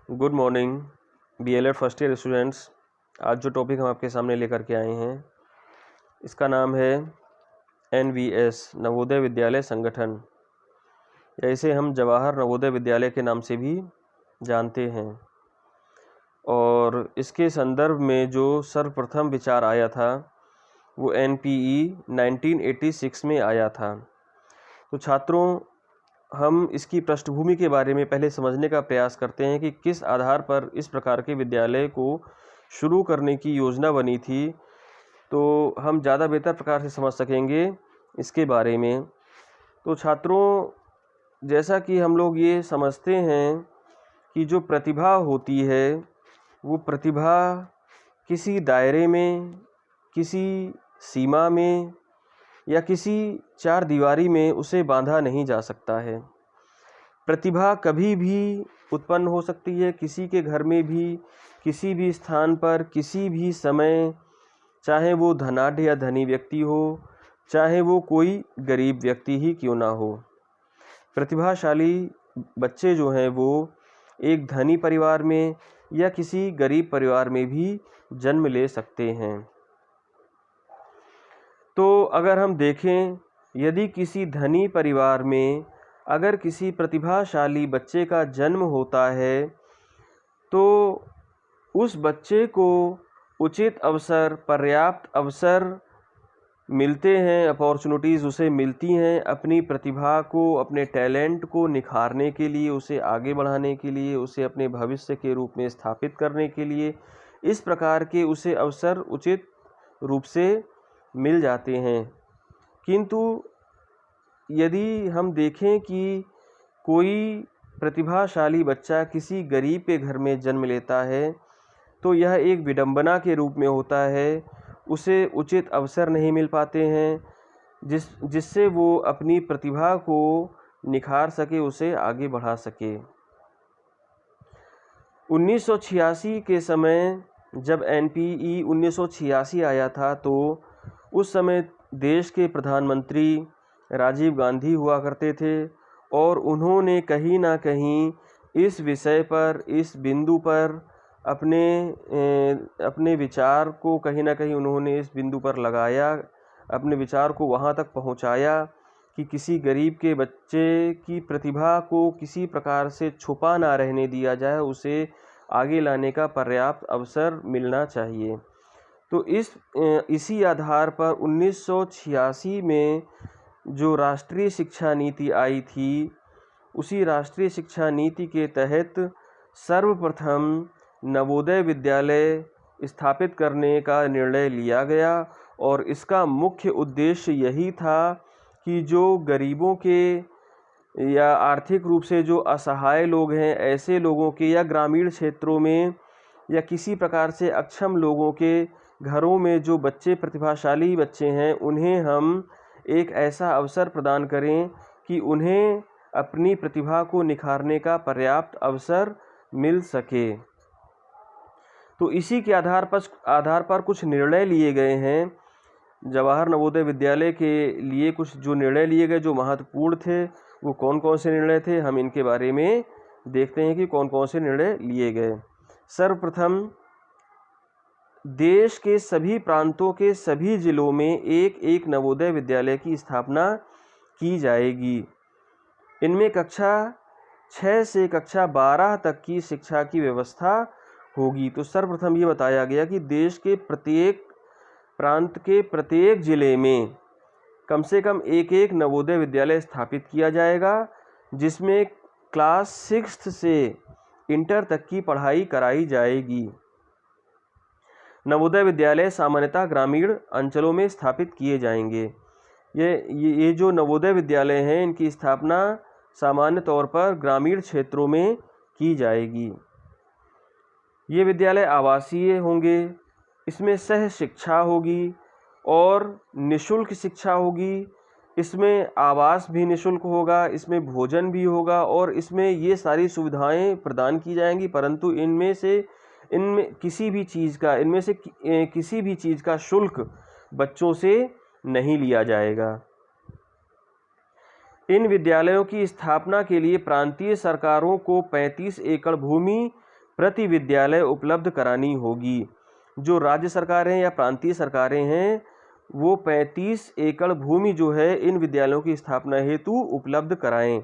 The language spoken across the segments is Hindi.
Good morning B.El.Ed first year students. आज जो टॉपिक हम आपके सामने लेकर के आए हैं इसका नाम है एनवीएस नवोदय विद्यालय संगठन, या इसे हम जवाहर नवोदय विद्यालय के नाम से भी जानते हैं। और इसके संदर्भ में जो सर्वप्रथम विचार आया था वो एनपीई 1986 में आया था। तो छात्रों, हम इसकी पृष्ठभूमि के बारे में पहले समझने का प्रयास करते हैं कि किस आधार पर इस प्रकार के विद्यालय को शुरू करने की योजना बनी थी, तो हम ज़्यादा बेहतर प्रकार से समझ सकेंगे इसके बारे में। तो छात्रों, जैसा कि हम लोग ये समझते हैं कि जो प्रतिभा होती है वो प्रतिभा किसी दायरे में, किसी सीमा में या किसी चार दीवारी में उसे बांधा नहीं जा सकता है। प्रतिभा कभी भी उत्पन्न हो सकती है, किसी के घर में भी, किसी भी स्थान पर, किसी भी समय, चाहे वो धनाढ्य या धनी व्यक्ति हो, चाहे वो कोई गरीब व्यक्ति ही क्यों ना हो। प्रतिभाशाली बच्चे जो हैं वो एक धनी परिवार में या किसी गरीब परिवार में भी जन्म ले सकते हैं। तो अगर हम देखें, यदि किसी धनी परिवार में अगर किसी प्रतिभाशाली बच्चे का जन्म होता है तो उस बच्चे को उचित अवसर, पर्याप्त अवसर मिलते हैं, अपॉर्चुनिटीज़ उसे मिलती हैं अपनी प्रतिभा को, अपने टैलेंट को निखारने के लिए, उसे आगे बढ़ाने के लिए, उसे अपने भविष्य के रूप में स्थापित करने के लिए। इस प्रकार के उसे अवसर उचित रूप से मिल जाते हैं। किंतु यदि हम देखें कि कोई प्रतिभाशाली बच्चा किसी गरीब के घर में जन्म लेता है तो यह एक विडंबना के रूप में होता है। उसे उचित अवसर नहीं मिल पाते हैं जिससे वो अपनी प्रतिभा को निखार सके, उसे आगे बढ़ा सके। 1986 के समय जब एनपीई 1986 आया था तो उस समय देश के प्रधानमंत्री राजीव गांधी हुआ करते थे और उन्होंने कहीं ना कहीं इस विषय पर, इस बिंदु पर अपने विचार को कहीं ना कहीं उन्होंने इस बिंदु पर लगाया, अपने विचार को वहाँ तक पहुँचाया कि किसी गरीब के बच्चे की प्रतिभा को किसी प्रकार से छुपा ना रहने दिया जाए, उसे आगे लाने का पर्याप्त अवसर मिलना चाहिए। तो इसी आधार पर 1986 में जो राष्ट्रीय शिक्षा नीति आई थी, उसी राष्ट्रीय शिक्षा नीति के तहत सर्वप्रथम नवोदय विद्यालय स्थापित करने का निर्णय लिया गया। और इसका मुख्य उद्देश्य यही था कि जो गरीबों के या आर्थिक रूप से जो असहाय लोग हैं, ऐसे लोगों के या ग्रामीण क्षेत्रों में या किसी प्रकार से अक्षम लोगों के घरों में जो बच्चे प्रतिभाशाली बच्चे हैं, उन्हें हम एक ऐसा अवसर प्रदान करें कि उन्हें अपनी प्रतिभा को निखारने का पर्याप्त अवसर मिल सके। तो इसी के आधार पर कुछ निर्णय लिए गए हैं। जवाहर नवोदय विद्यालय के लिए कुछ जो निर्णय लिए गए जो महत्वपूर्ण थे, वो कौन कौन से निर्णय थे, हम इनके बारे में देखते हैं कि कौन कौन से निर्णय लिए गए। सर्वप्रथम, देश के सभी प्रांतों के सभी जिलों में एक एक नवोदय विद्यालय की स्थापना की जाएगी। इनमें कक्षा 6 से कक्षा 12 तक की शिक्षा की व्यवस्था होगी। तो सर्वप्रथम ये बताया गया कि देश के प्रत्येक प्रांत के प्रत्येक जिले में कम से कम एक एक नवोदय विद्यालय स्थापित किया जाएगा, जिसमें क्लास 6 से इंटर तक की पढ़ाई कराई जाएगी। नवोदय विद्यालय सामान्यतः ग्रामीण अंचलों में स्थापित किए जाएंगे। ये जो नवोदय विद्यालय हैं, इनकी स्थापना सामान्य तौर पर ग्रामीण क्षेत्रों में की जाएगी। ये विद्यालय आवासीय होंगे, इसमें सह शिक्षा होगी और निःशुल्क शिक्षा होगी। इसमें आवास भी निःशुल्क होगा, इसमें भोजन भी होगा और इसमें ये सारी सुविधाएं प्रदान की जाएंगी। परंतु इनमें किसी भी चीज़ का शुल्क बच्चों से नहीं लिया जाएगा। इन विद्यालयों की स्थापना के लिए प्रांतीय सरकारों को 35 एकड़ भूमि प्रति विद्यालय उपलब्ध करानी होगी। जो राज्य सरकारें या प्रांतीय सरकारें हैं वो 35 एकड़ भूमि जो है इन विद्यालयों की स्थापना हेतु उपलब्ध कराएं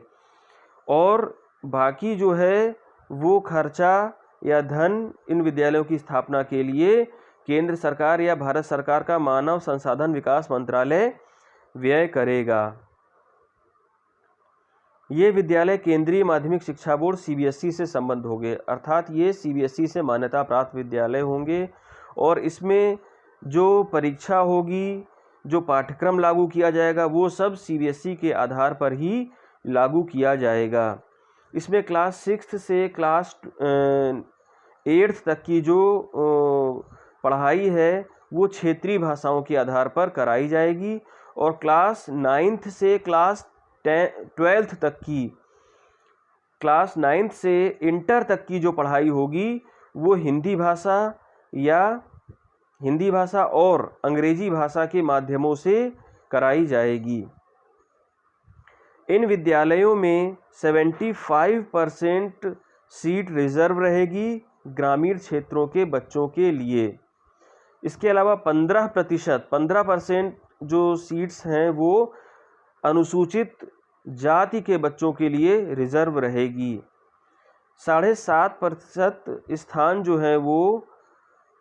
और बाकी जो है वो खर्चा या धन इन विद्यालयों की स्थापना के लिए केंद्र सरकार या भारत सरकार का मानव संसाधन विकास मंत्रालय व्यय करेगा। ये विद्यालय केंद्रीय माध्यमिक शिक्षा बोर्ड CBSE से संबद्ध होंगे, अर्थात ये CBSE से मान्यता प्राप्त विद्यालय होंगे और इसमें जो परीक्षा होगी, जो पाठ्यक्रम लागू किया जाएगा वो सब CBSE के आधार पर ही लागू किया जाएगा। इसमें क्लास 6 से क्लास 8 तक की जो पढ़ाई है वो क्षेत्रीय भाषाओं के आधार पर कराई जाएगी और क्लास 9 से क्लास 12 तक की, क्लास 9 से इंटर तक की जो पढ़ाई होगी वो हिंदी भाषा और अंग्रेजी भाषा के माध्यमों से कराई जाएगी। इन विद्यालयों में 75% सीट रिजर्व रहेगी ग्रामीण क्षेत्रों के बच्चों के लिए। इसके अलावा 15% जो सीट्स हैं वो अनुसूचित जाति के बच्चों के लिए रिजर्व रहेगी। 7.5% स्थान जो है वो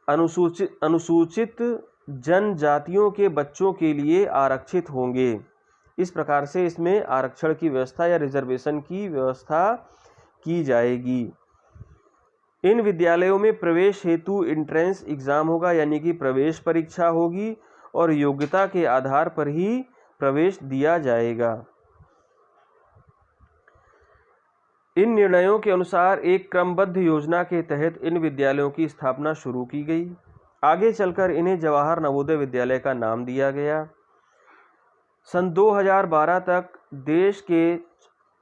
अनुसूचित जनजातियों के बच्चों के लिए आरक्षित होंगे। इस प्रकार से इसमें आरक्षण की व्यवस्था या रिजर्वेशन की व्यवस्था की जाएगी। इन विद्यालयों में प्रवेश हेतु एंट्रेंस एग्ज़ाम होगा, यानी कि प्रवेश परीक्षा होगी और योग्यता के आधार पर ही प्रवेश दिया जाएगा। इन निर्णयों के अनुसार एक क्रमबद्ध योजना के तहत इन विद्यालयों की स्थापना शुरू की गई। आगे चलकर इन्हें जवाहर नवोदय विद्यालय का नाम दिया गया। सन 2012 तक देश के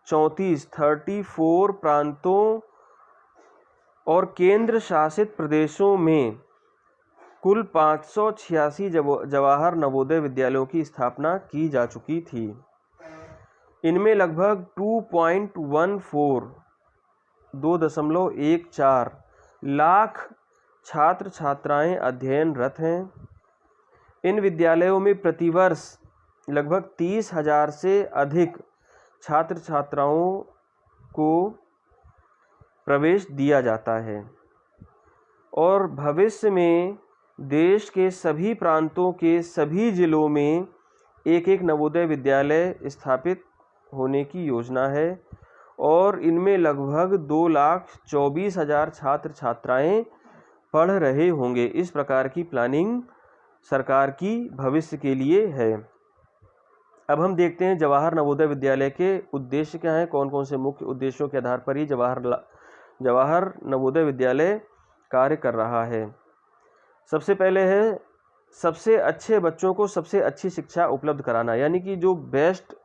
34 प्रांतों और केंद्र शासित प्रदेशों में कुल 586 जवाहर नवोदय विद्यालयों की स्थापना की जा चुकी थी। इनमें लगभग 2.14 लाख छात्र छात्राएं अध्ययनरत हैं। इन विद्यालयों में प्रतिवर्ष लगभग 30,000 से अधिक छात्र छात्राओं को प्रवेश दिया जाता है और भविष्य में देश के सभी प्रांतों के सभी जिलों में एक नवोदय विद्यालय स्थापित होने की योजना है और इनमें लगभग 2,24,000 छात्र छात्राएं पढ़ रहे होंगे। इस प्रकार की प्लानिंग सरकार की भविष्य के लिए है। अब हम देखते हैं जवाहर नवोदय विद्यालय के उद्देश्य क्या हैं, कौन कौन से मुख्य उद्देश्यों के आधार पर ही जवाहर नवोदय विद्यालय कार्य कर रहा है। सबसे पहले है सबसे अच्छे बच्चों को सबसे अच्छी शिक्षा उपलब्ध कराना, यानी कि जो बेस्ट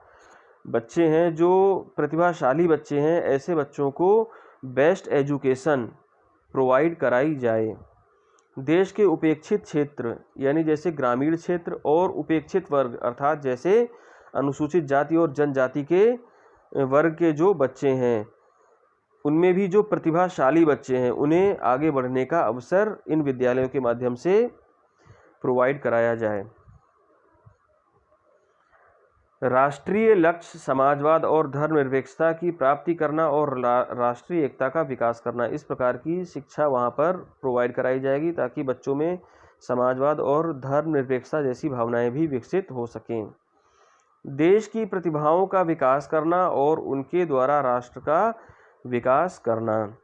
बच्चे हैं, जो प्रतिभाशाली बच्चे हैं, ऐसे बच्चों को बेस्ट एजुकेशन प्रोवाइड कराई जाए। देश के उपेक्षित क्षेत्र यानी जैसे ग्रामीण क्षेत्र और उपेक्षित वर्ग अर्थात जैसे अनुसूचित जाति और जनजाति के वर्ग के जो बच्चे हैं, उनमें भी जो प्रतिभाशाली बच्चे हैं उन्हें आगे बढ़ने का अवसर इन विद्यालयों के माध्यम से प्रोवाइड कराया जाए। राष्ट्रीय लक्ष्य समाजवाद और धर्मनिरपेक्षता की प्राप्ति करना और राष्ट्रीय एकता का विकास करना, इस प्रकार की शिक्षा वहाँ पर प्रोवाइड कराई जाएगी ताकि बच्चों में समाजवाद और धर्मनिरपेक्षता जैसी भावनाएं भी विकसित हो सकें। देश की प्रतिभाओं का विकास करना और उनके द्वारा राष्ट्र का विकास करना,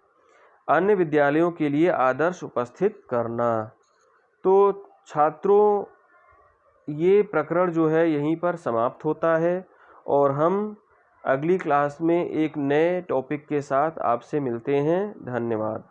अन्य विद्यालयों के लिए आदर्श उपस्थित करना। तो छात्रों, ये प्रकरण जो है यहीं पर समाप्त होता है और हम अगली क्लास में एक नए टॉपिक के साथ आपसे मिलते हैं। धन्यवाद।